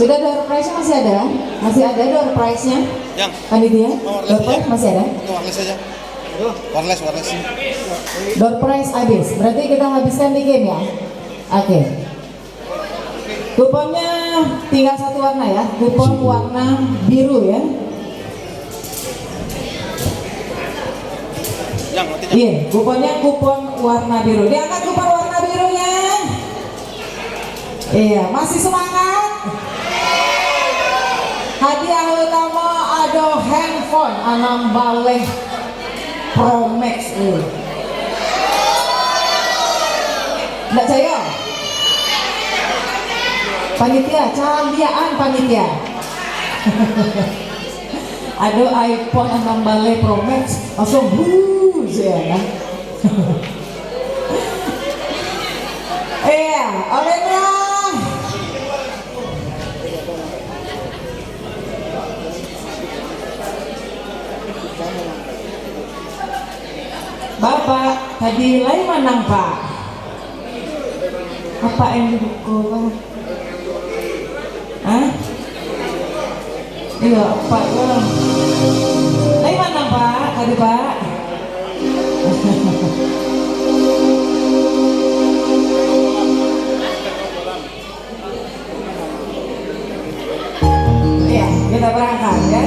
Sudah door prize-nya masih ada? Masih ada door prize-nya? Yang Panitia? Door prize masih ada? itu wireless aja. Wireless. Door prize habis. Berarti kita habiskan di game ya? Oke. Kuponnya tinggal satu warna ya. Kupon warna biru ya. Iya, kuponnya kupon warna biru. Diangkat kupon warna birunya. Iya, masih semangat? Hadiah utama ada handphone Anam Baleh Pro Max. Enggak saya. Panitia, calian panitia. Ada iPhone 6 Baleh Pro Max langsung ya kan. Iya, oke dong. Bapak, tadi lain menang Pak. Apa yang dipukul? Hah? Iya, Pak. Lain menang Pak, tadi Pak. Iya, kita berangkat ya.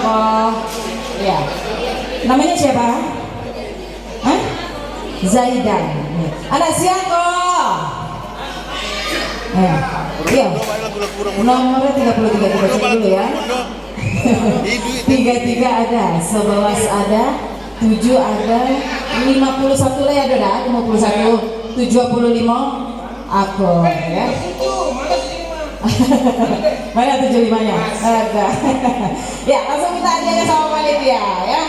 kok. Ya. Namanya siapa? Hah? Zaidan. Anak siang kok. Ya. Iya. Nomornya 33 kita cek dulu ya. 33 ada, 11 ada, 7 ada, 51 lah ada dah, 51, 75 aku ya. Mana 75-nya? Ada. Ya, langsung minta hadiahnya sama panitia ya.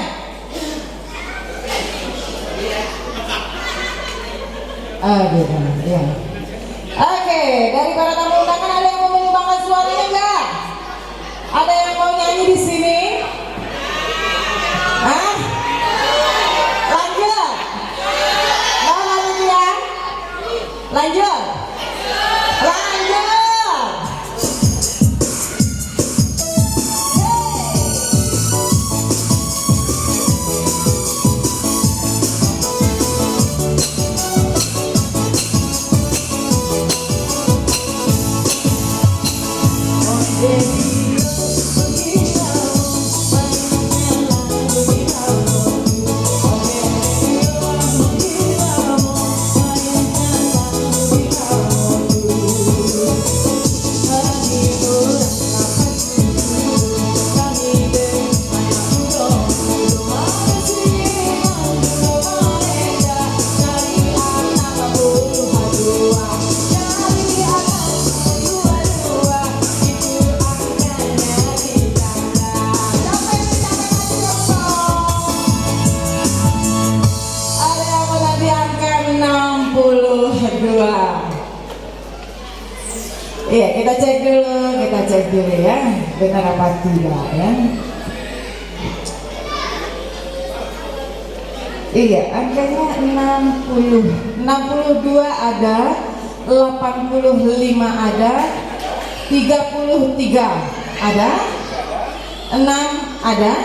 Aduh, ya. Oke, dari para tamu undangan ada yang mau menyumbangkan suaranya enggak? Ada yang mau nyanyi di sini? Hah? Lanjut? Mau lanjut ya? Lanjut? Lanjut! Iya, kita cek dulu ya, benar apa tidak ya. Iya, angkanya 62 ada, 85 ada, 33 ada, 6 ada.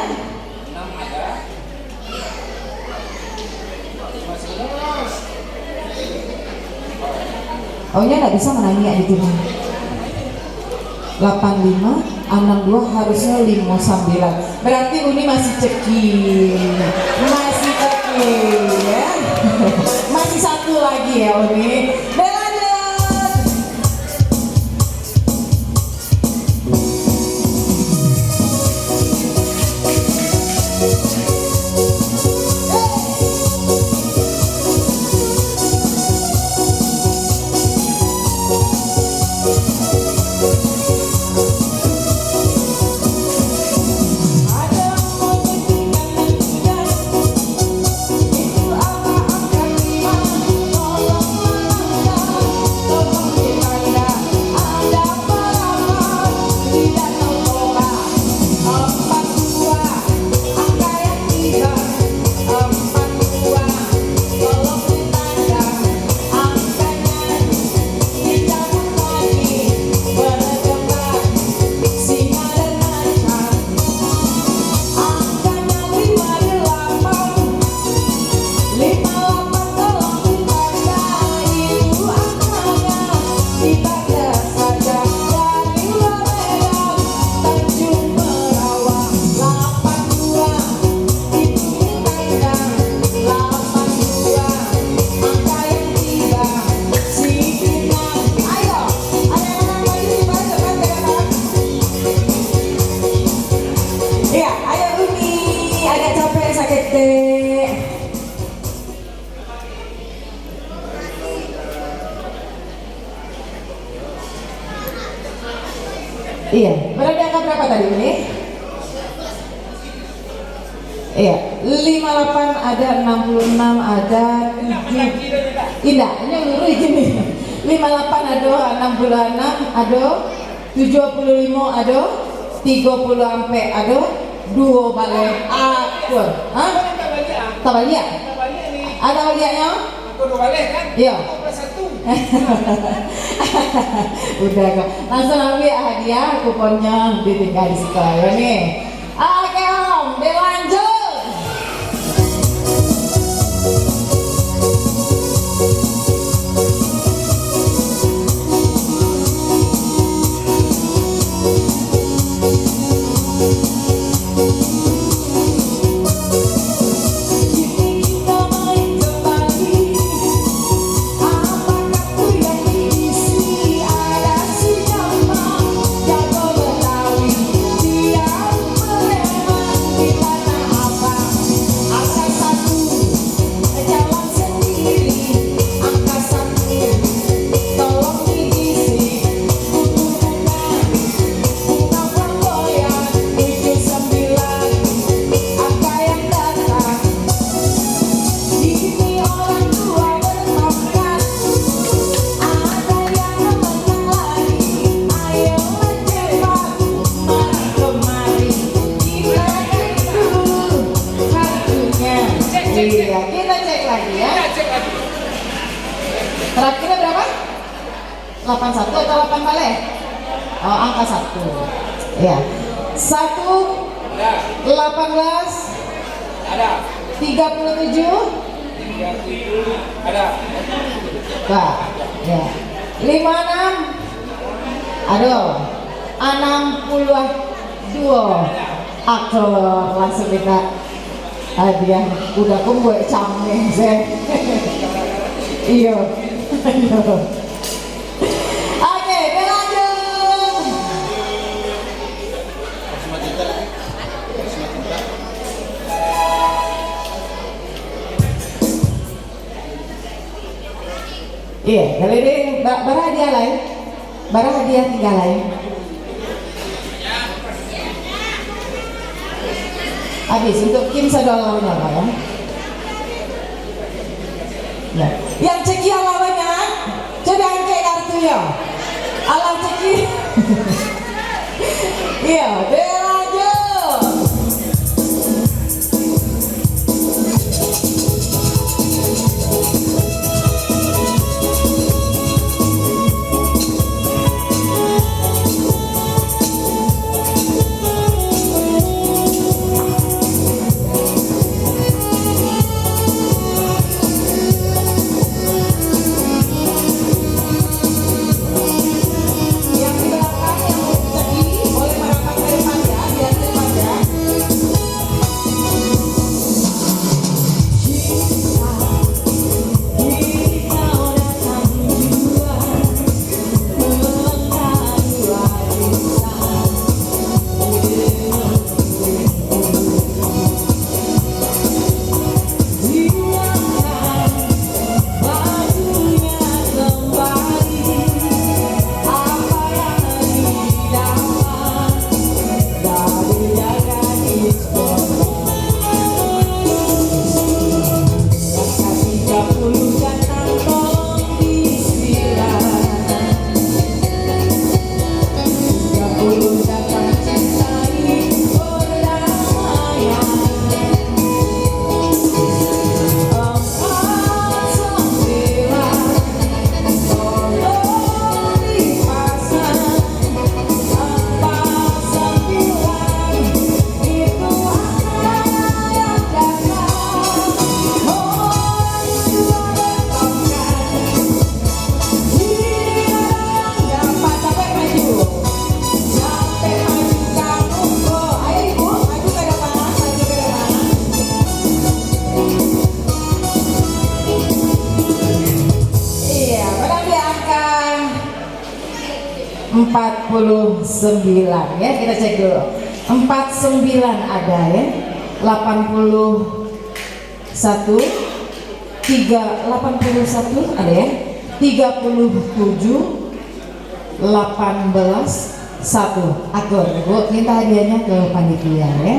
Oh nya nggak bisa menanya di sini. 85, 62 harusnya 59. Berarti Uni masih cekin ya. Masih satu lagi ya Uni. Lanjut. Iya, berarti angka berapa tadi ini? Iya, 58 ada, 66 ada, 7. Indah, ini luru gini. 58 ada, 66 ada, 75 ada, 30 ampe ada, 2 balik akur. Hah? Tabalia? Ada balianya? Aku 2 balik kan? Iya. Udah kok, langsung ambil hadiah, kuponnya ditinggal di sekolah ya nih. Oke Om, dilanjut. Iya, kita cek lagi ya. Terakhirnya berapa? 81 atau 8 balik? Oh, angka 1. Ya. 1 18 Ada. 37 Ada. Pak, ya. 56 aduh 62 aku langsung kita hadiah udah gue camnya sih. Iya. Oke, lanjut. Iya, kali ini bara hadiah lain, bara hadiah tinggal lain. Habis untuk Kim Sadolawnya Pak ya. Ya. Yang ceki lawannya, coba angkat kartu ya. Alah ceki. Iya, lanjut. Yang di belakang yang mau ceki boleh merapat ke depan ya, biar cepat ya. Iya, menang di angka 49 ya, kita cek dulu. 49 ada ya. 81 81 ada ya. 37 18 1. Atur, Bu, minta hadiahnya ke panitia ya.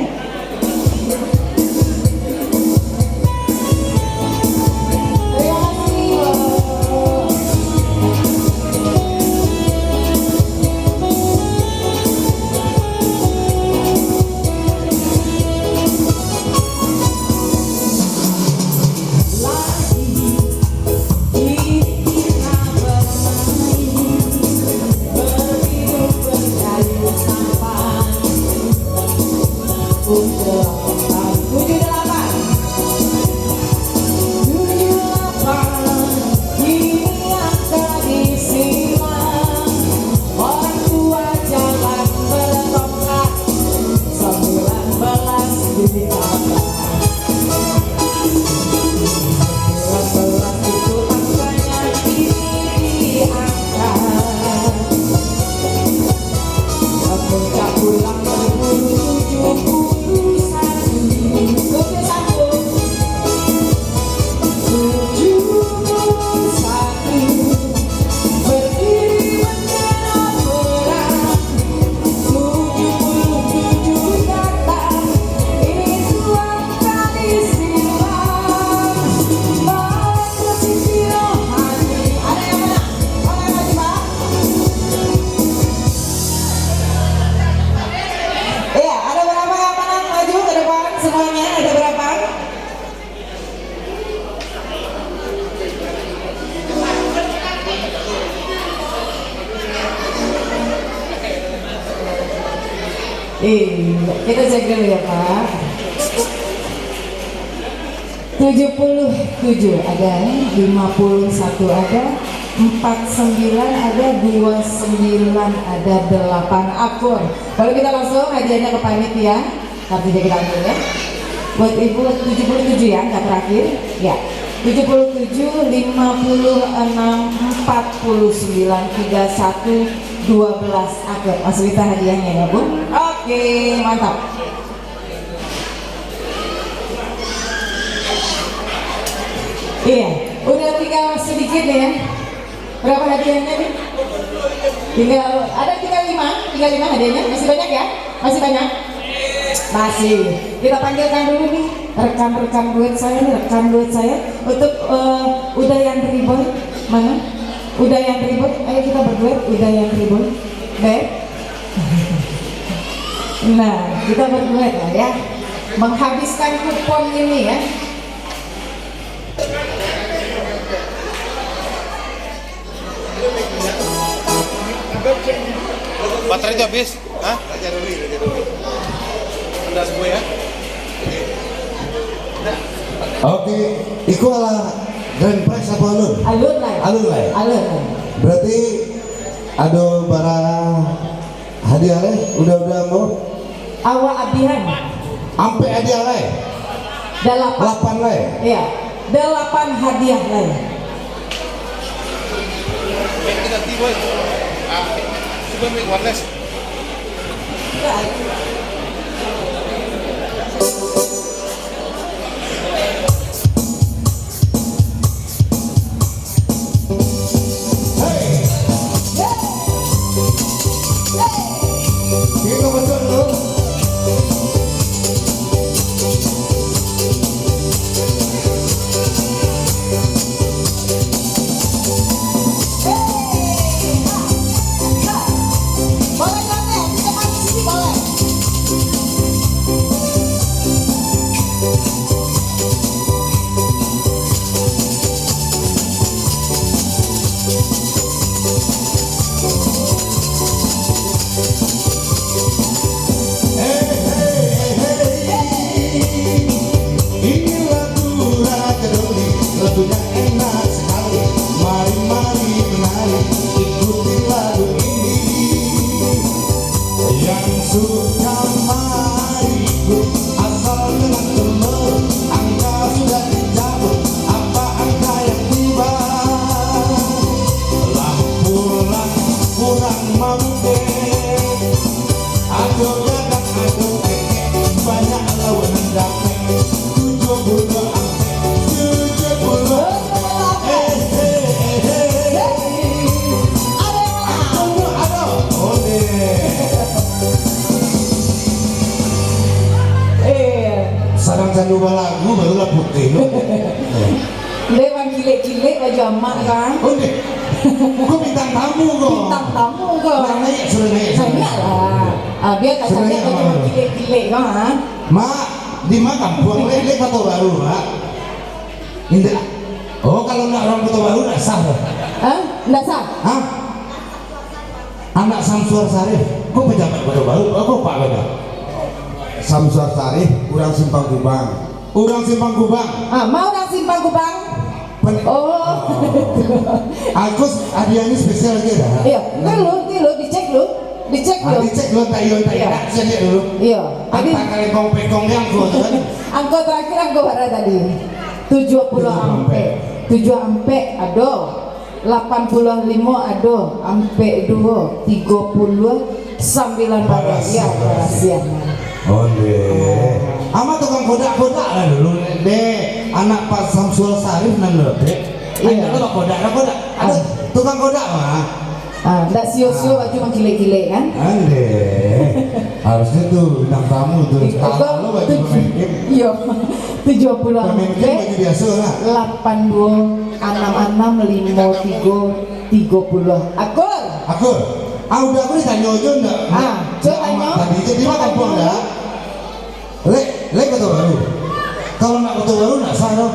Terima kasih, Bu. Iya, ada berapa yang menang maju ke depan semuanya? Ada berapa? Kita cek dulu ya Pak. 77 ada, 51 ada, 49 ada, 29 ada, 8 akur. Kalau kita langsung hadiahnya ke panitia, kartunya kita ambil ya. Buat ibu 77 ya, angka terakhir ya. 77, 56, 49, 31, 12 akur. Mas Wita hadiahnya ya Bu. Oke, mantap. Iya, udah tinggal sedikit nih ya. Berapa hadiahnya nih? Tinggal 5 hadiahnya. Masih banyak ya? Masih banyak? Masih. Kita panggilkan dulu nih rekan-rekan duet saya untuk Udayan Riboy. Mana? Udayan Riboy. Ayo kita berduet Udayan Riboy. Beb. Nah, kita berduet lah ya. Menghabiskan kupon ini ya. Baterai itu habis? Hah? Anda semua ya? Oke, iku ala grand prize apa alun? Alun lah. Alun. Berarti ada barang hadiah le, udah mau? Awak abihan. Ampe hadiah le? 8 le? Iya, 8 hadiah le. Kita tiba. Coba make wireless. Kita betul dulu. Lagunya enak sekali, mari menari, ikuti lagu ini. Yang suka mari ikut, asal dengan telur, angka sudah dicabut, apa angka yang tiba? Lah pulang kurang mampu, aduh gadang aduh keke, banyak lawan hendaknya, 72 sarang candu lagu barulah putih lo. Lewat gile-gile baju amak kan? Oke, gue bintang tamu kok. Bintang tamu kok. Naik sudah naik. Banyak lah. Biar tak sampai baju gile-gile kan? Mak, di mana kampung lele foto baru mak? Indah. Oh kalau nak orang foto baru nak sah. Hah? Nggak sah? Hah? Anak Samsuar Sarif, kok pejabat foto baru? Kok pak beda? Samsuar Sarif, urang Simpang Kubang. Urang Simpang Kubang. Mau orang Simpang Kubang? Oh. Aku hadiahnya spesial lagi dah. Iya, dulu dicek lu. Dicek lo tak iya saya dulu. Iya. Tadi kali pekong yang gua kan. Angka terakhir angka berapa tadi? 70 ampe. 7 ampe ado. 85 ado. Ampe 2 30 9 pada ya rahasia. Oh deh. Ama tukang kodak-kodak lah dulu deh. Anak Pak Samsul Sarif nan deh. Iya. Ada kodak. Ada tukang kodak mah. Nggak sio-sio baju gile-gile kan? Ande. Harusnya tuh bintang tamu tuh. Kalau baju pemain game. Iya. 70 pemain game baju biasa lah. 82 66 53 30. Akur. Udah aku ditanya aja enggak? Coba tanya. Tadi jadi mah kampung enggak? Le foto baru. Kalau nak foto baru enggak sah dong.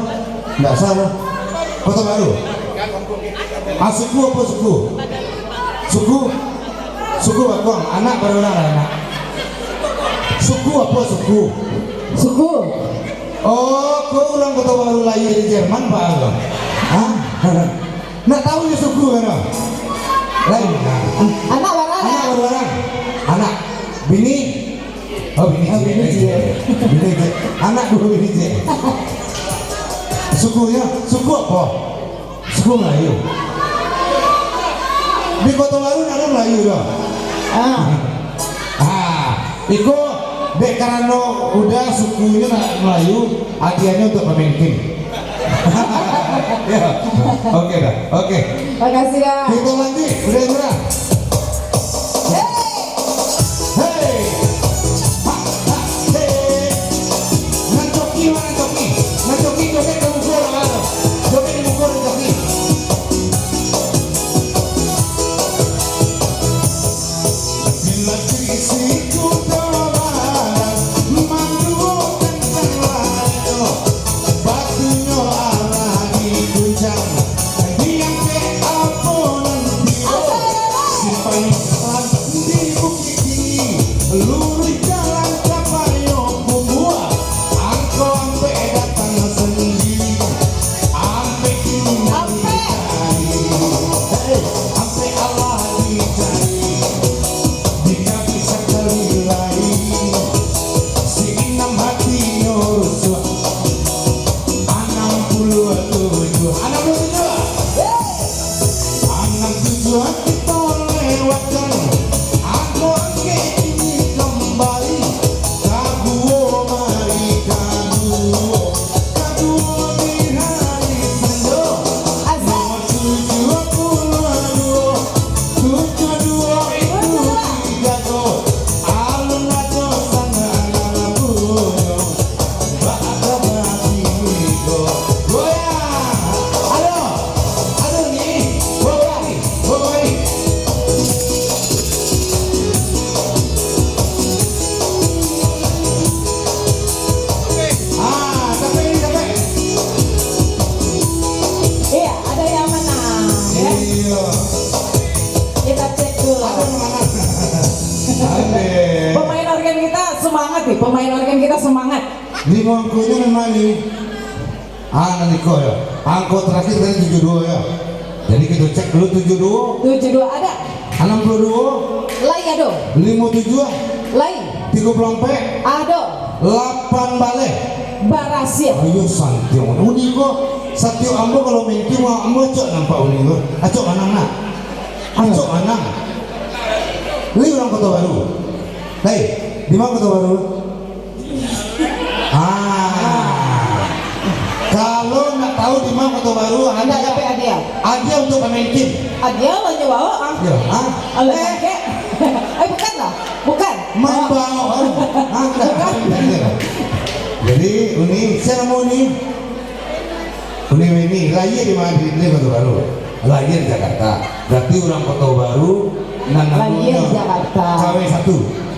Enggak sah dong. Foto baru. Suku apa suku? Suku Bakong, anak baru anak. Suku apa suku? Suku. Oh, kau ulang kota baru lahir di Jerman Pak Agam? Hah? Nak tahu ya suku kan? Lain. Anak warna. Anak orang. Anak. Bini. Oh bini. Oh, bini je. Bini je. Anak dua bini je. Sukunya, suku apa? Suku Melayu. Di kota baru ada Melayu dong. Iko dek karena udah sukunya Melayu, hadiahnya untuk pemimpin. Ya, oke dah, oke. Makasih ya. Kita lanjut, udah murah. Hey, hey, nancoki mana nancoki? Nancoki joget ke mukul mana? Joget di mukul nancoki. Bila trisiku terbalas, mandu tentang layo, batunya arah diguncang, diam ke aponan bio, simpan iklan di bukit tinggi, lurus jalan capayo kumua, angko ampe datang sendiri, ampe kini dicari, ampe Allah dicari. Dia bisa kelilai si enam hati nyuruh 67 kita lewatkan aku angke ini kembali kaguo mari kaguo di hari sendo nomor 72 itu tiga alun aja sana ngalabuyo baka mati wiko goyang aduh nih boy sampai Iya, ada yang menang. Ya. iya Kita cek dulu. ada ade Pemain organ kita semangat nih. Pemain organ kita semangat. di mangkunya memang nih nanti kok ya angkot terakhir tadi 72 ya jadi kita cek dulu 72 72 ada. 62 Lai ado. 57 Lai 34 ado. 8 balik Barasia. ayo santiong uni kok satio ambo kalau menti mau ambo cok nampak uni kok acok anang nak acok anang li orang kota baru lai di mana kota baru kalau nak tahu di mana kota baru Anda tapi ada. ada untuk pemimpin Ada lo nyawa ya Allah kakek. Bukan lah. Bukan. membawa jadi ini seremoni ini lahir di mana di kota baru lahir di Jakarta berarti orang kota baru Lahir di Jakarta. KW1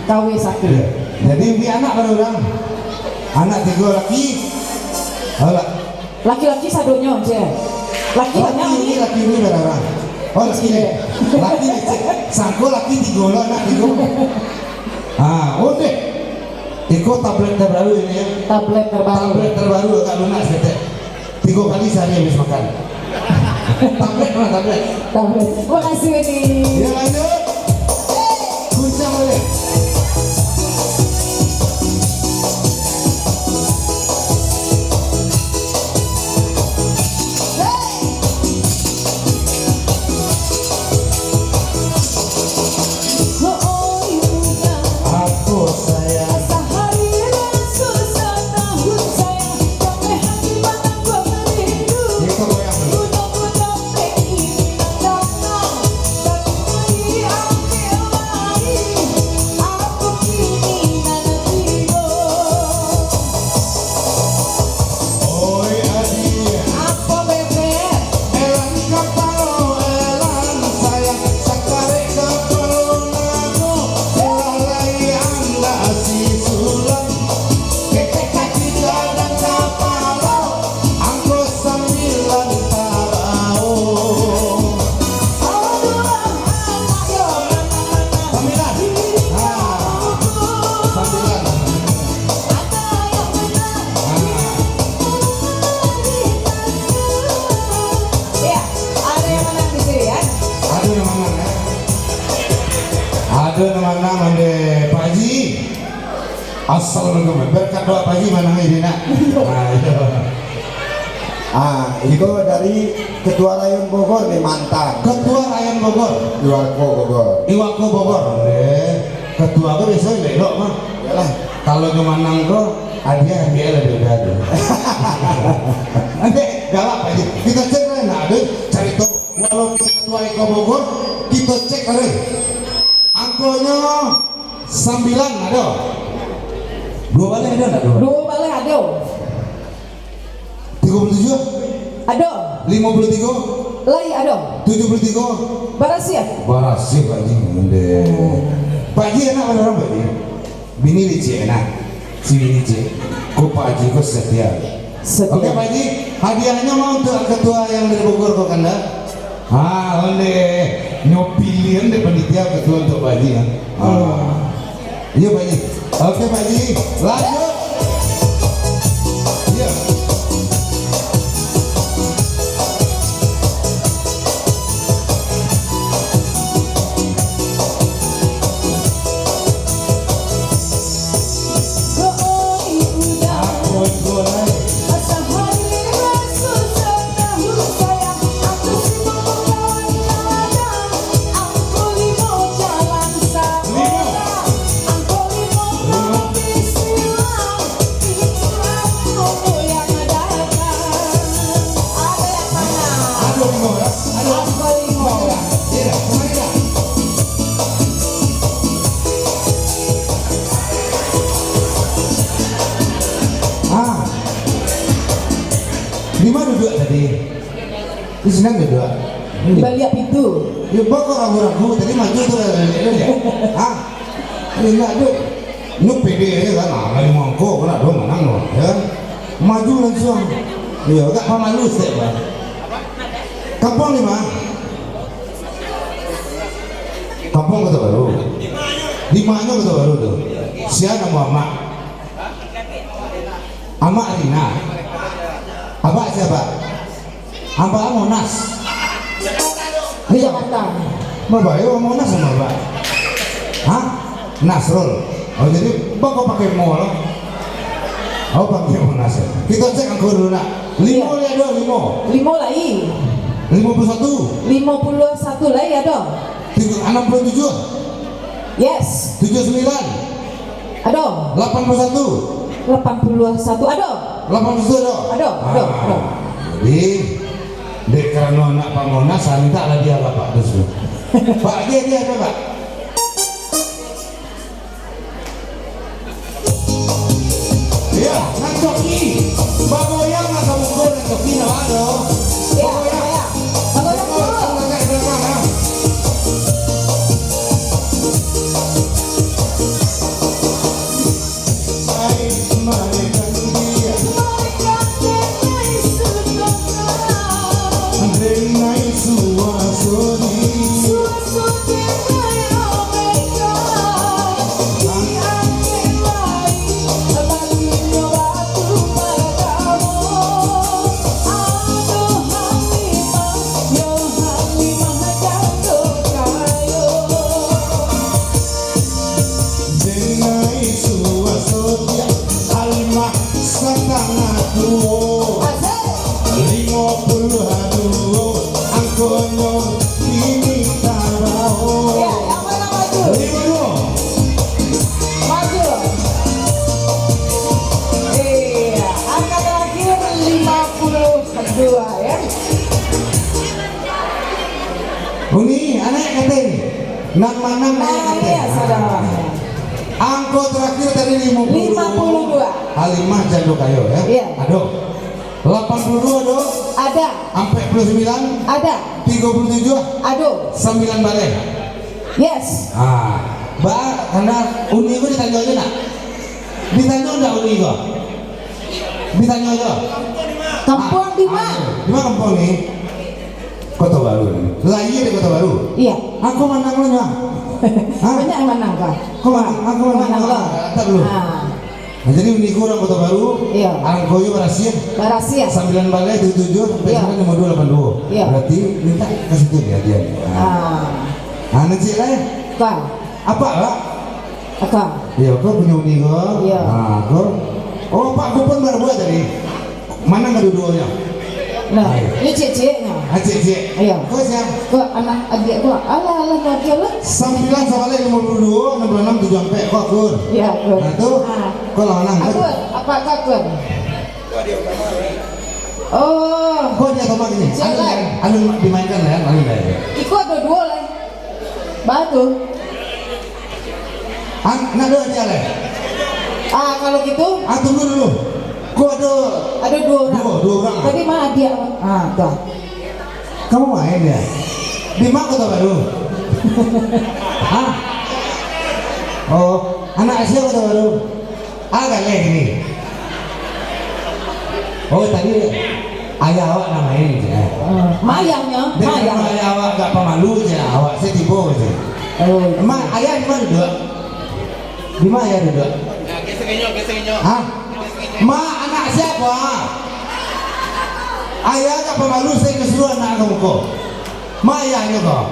KW1. ya. Jadi ini anak baru orang anak 3 laki Laki-laki sadonya aja. Laki banyak laki ini. laki ini berarang oh laki ini laki sangko laki 3 anak 3 udah ikut tablet terbaru ini ya Tablet terbaru. tablet terbaru agak lunak sedek 3 kali sehari habis makan tablet mana tablet Tablet. Makasih ini. ya lanjut kuncang boleh aku sayang Sehari susah tahun sayang, sampai hati mana gua merindu. itu goyang dulu Udah pengen datang, tapi ambil lagi. Asal lu berkat doa pagi mana ini nak? Itu dari Ketua Rayon Bogor nih, mantan Ketua Rayon Bogor, Iwako Bogor. Iwako Bogor. Ketua gue biasa belok mah. Yalah, Kalau kemanang kok hadiah lah beda tuh. Nanti galak aja. Kita cek lah, nah ada cari tahu. Walaupun Ketua Iwako Bogor, kita cek lah. Angkonya 9 ada. 2 balik ada nggak? 2 balik ada. 37, Ada. 53, Lai ada. 73. Barasia. Barasi Pak Ji, Pak Ji enak ada orang Pak Ji. Bini licik enak, si bini licik. Kau Pak Ji kau setia. Oke Pak Ji, hadiahnya mau untuk ketua yang dari Bogor kau kanda. Oleh nyopilian deh panitia ketua untuk Pak Ji ya. Iya Pak Ji. Oke Pak Ji, lanjut. Iya. Lima duduk tadi. Di sini duduk. Kita lihat pintu. Ya kok ragu-ragu tadi maju tuh ya. Ini enggak duduk. Ini pede ya kan. Lagi mangkok kena dong menang loh ya. Maju langsung. Iya, enggak pamalu sih, Pak. Kampung 5. Kampung Kota Baru. 5-nya Kota Baru tuh. Siapa nama Mak? Ama Arina. Apa siapa? Apa Monas? Di Jakarta. Bapak, ya Monas sama Bapak? Hah? Nasrul? Oh jadi Bapak pakai mall? Oh pakai Monas ya? Kita cek angka dulu nak. 5 ya ada 5. 5 lagi. 51. 51 lagi ada. 67. Yes. 79. Ada. 81. 81 ada. 81 ada. Ada. Jadi dek karena anak Pak Monas saya minta lah dia Pak terus. Pak dia ada Pak. Iya, nanti bagoyang nggak kamu gol nanti nggak ada. Bagoyang. Bunyi anak katen nak mana Ya, saudara. angko terakhir tadi 52 Halimah Jando Kayo ya. Iya. Aduh 82 aduh Ada. sampai 49 Ada. 37 Aduh. 9 balik. Yes. Mbak karena uni itu ditanya aja nak. Ditanya enggak uni itu? Ditanya aja. Kampung di mana? Di mana kampung nih? Kota Baru nih. Lahir di Kota Baru. Iya. Aku menang lo nya. Banyak yang menang kah? Aku menang lo. Tak dulu. Nah, jadi ini orang Kota Baru. Iya. Angkonya berhasil. Barasia. 9 balai 77 sampai Iya. sekarang 5282. Iya. Berarti minta kasih tuh dia. Nanti lah ya. Kah? Apa Pak? Akang. Iya, kau punya uni kau. Iya. Nah, kau. Oh, Pak, kau pun baru buat tadi. Mana kedua-duanya? Nah, ini cek-ceknya. Acik-cik. Iya. Kau siapa? Ke anak adik gua, alah aja lah. 9 sama lain 52, 66, 7 sampai kau akur. Iya, Kun. Nah tuh, Ah. kau lawan Akun, apa Kun? Oh, kau dia sama gini. Siapa? Anu dimainkan ya, anu ya. ikut ada dua lah. Batu. Nak dua dia lah. Kalau gitu Tunggu dulu. Kau ada dua orang. Dua orang. Tadi mah dia. Tuh. Kamu main ya? Di mana kota baru? Hah? Oh, anak Asia kota baru. Agak leh ini. Oh tadi ayah awak namain ya. Mayangnya, Dengan mayang. ayah awak gak pemalu aja, awak saya tiba aja. Oh, Emak ayah di mana duduk? Di mana ayah duduk? Nah, gesek-gesek. Hah? Ma anak siapa? Ayah gak pemalu saya kesuruh anak kamu kok. Ma ayahnya kok.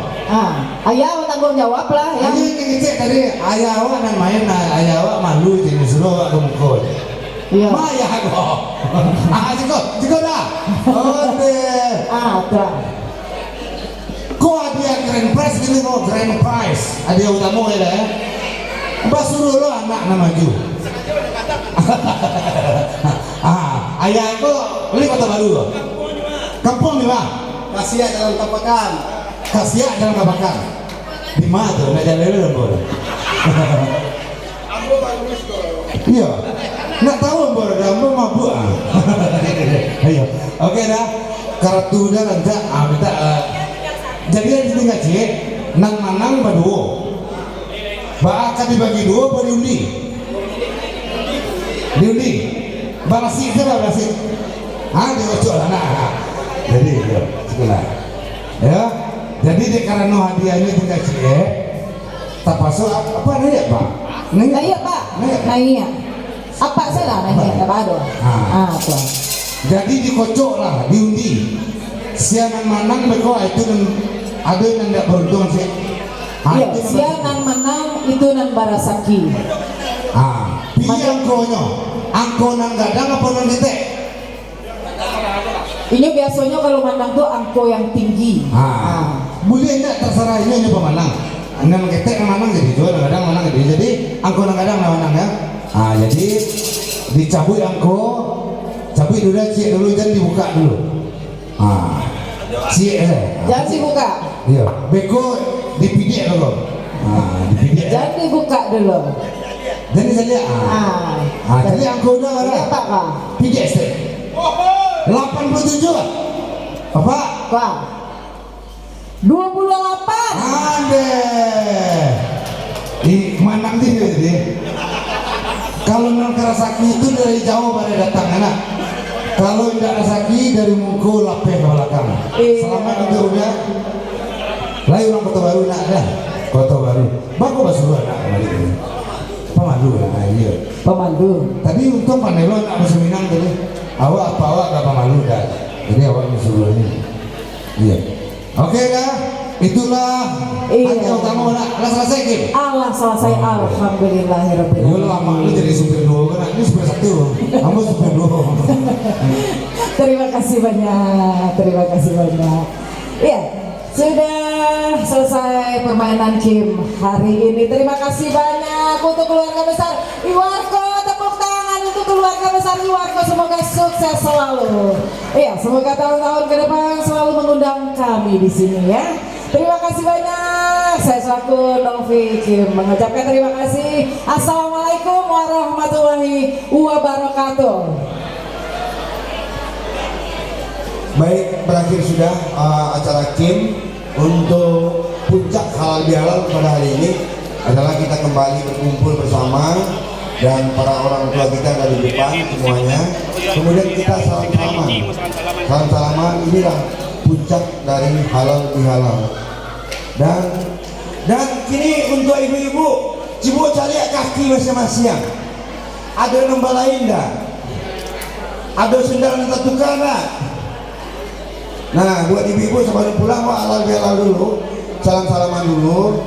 Ayah tanggung jawab lah ya. Ini ngecek tadi ayah awak dan main ayah awak malu jadi kesuruh awak kamu kok. Iya. Ma ayah kok. Jika dah. Oh deh. Tuh. Kok hadiah grand prize gini kok grand prize. Hadiah utama ya dah. Basuruh lo anak nama maju. Ayah kok beli kota baru kok. Kampung di mana? Kasiat dalam tapakan. Kasiak dalam kabakan. Di mana tuh? Nak jalan dulu bor. Iya. Nak tahu bor, ambo mabuk. Ayo. Oke dah. Kartu dah nanti minta. Jadi yang kita ngaji, nang manang baduo. Akan dibagi dua baru diundi. Diundi. Balasi itu lah balasi. Diocok anak. Jadi ya, sekolah. Ya. Jadi di karena hadiahnya tidak cie, tak pasal apa nanya Pak? Nanya Pak. Nanya. Apa salah nanya? Tak ada. Tuh. Jadi dikocok lah, diundi. Siapa manang mereka itu dan ada yang tidak beruntung sih. Iya, siapa menang itu nan barasaki. Pilih angkonya, angko nang gadang apa nang detek? Ini biasanya kalau menang tuh angko yang tinggi. Boleh enggak terserah ini pemenang. Nang ketek yang manang jadi jual, nang gadang manang jadi angko nang gadang nang manang ya. Jadi dicabut angko, cabut dulu, cik dulu jangan dibuka dulu. Cik Jangan dibuka. Iya, beko dipidik dulu. Dipidik. Jangan dibuka dulu. Jadi saya lihat. Jadi angko dah Ini apa Kak? pidik set. 87. Apa? Kak. 28. Ande. Di manang dia jadi. Kalau nang Karasaki itu dari jauh pada datang anak. Kalau tidak Karasaki dari Mungku lapeh ke belakang. Selamat itu udah. Lain orang Kota Baru nak ada. Kota Baru. Bagus basuh nak kembali ini. Pemandu iya. Pemandu. Tadi untung panelo nak bahasa Minang tadi. Awak apa awak gak pemandu dah. Jadi awak disuruh ini. Iya. Oke dah. Itulah hadiah utama nak. Lah selesai Kim. Allah selesai. Alhamdulillahirabbil Ya lama lu jadi supir dua kan, ini supir satu, kamu supir dua. Terima kasih banyak. Terima kasih banyak. Iya, sudah selesai permainan Kim hari ini. Terima kasih banyak untuk keluarga besar Iwarko. Tepuk tangan untuk keluarga besar Iwarko. Semoga sukses selalu. Iya, semoga tahun-tahun ke depan selalu mengundang kami di sini ya. Terima kasih banyak. Saya selaku Novi Kim mengucapkan terima kasih. Assalamualaikum warahmatullahi wabarakatuh. Baik, berakhir sudah acara Kim. Untuk puncak halal bihalal pada hari ini adalah kita kembali berkumpul bersama dan para orang tua kita dari depan semuanya. Kemudian kita salam-salaman. Inilah puncak dari halal bihalal. Dan kini untuk ibu-ibu, coba cari kaki masing-masing. Ada nombor lain dah? Ada sendal yang tukar dah? Nah, buat ibu-ibu sebelum pulang, halal bihalal dulu, salam-salaman dulu.